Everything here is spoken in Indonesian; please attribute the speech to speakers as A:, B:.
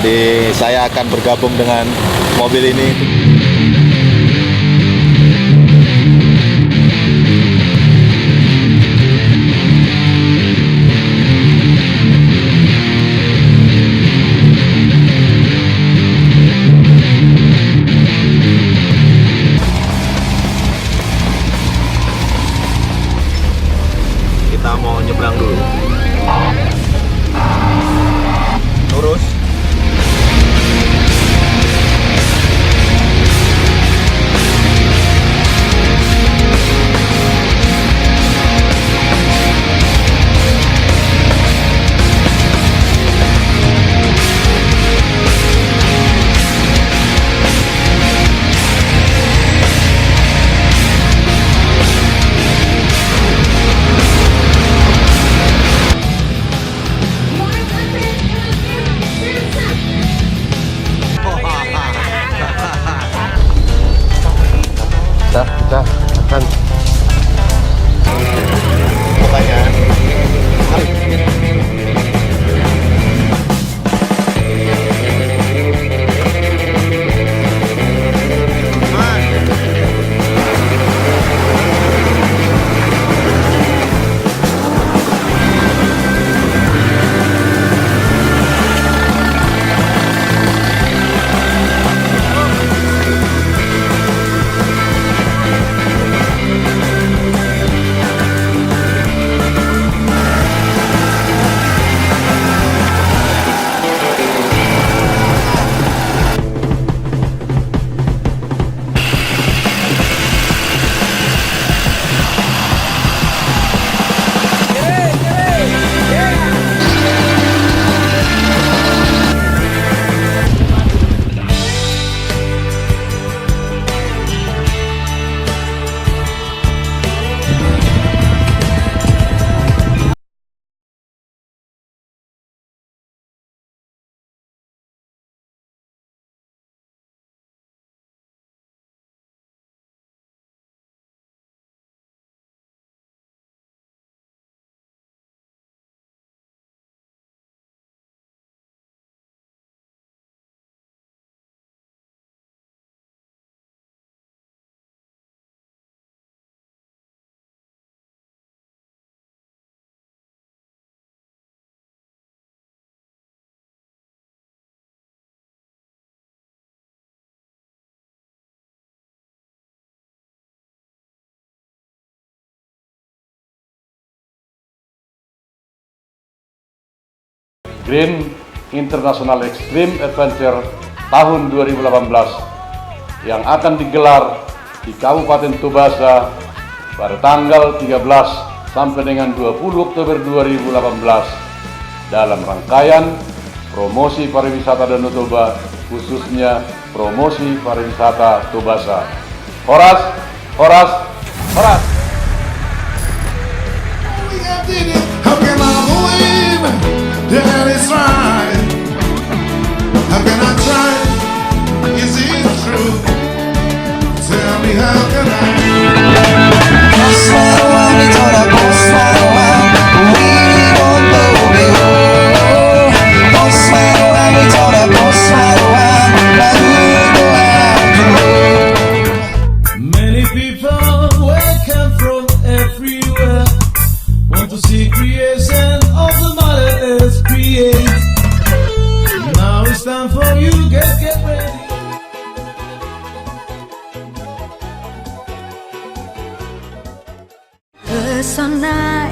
A: Jadi saya akan bergabung dengan mobil ini. Kita mau nyebrang dulu. Lurus.
B: Kita akan
A: Makanya
B: Green International Extreme Adventure tahun 2018 yang akan digelar di Kabupaten Tobasa pada tanggal 13 sampai dengan 20 Oktober 2018 dalam rangkaian promosi pariwisata Danau Toba, khususnya promosi pariwisata Tobasa. Horas, horas, horas!
C: How can I believe that it's right? How can I try? Is it true? Tell me how can I? Boss right around, it's all that boss right around. We won't know we will. Boss right around, it's all that boss right around. Like we go out to war. Many people will come from everywhere. Want to see creation of the Mother Earth create. Now it's time for you, get ready.
D: Pesona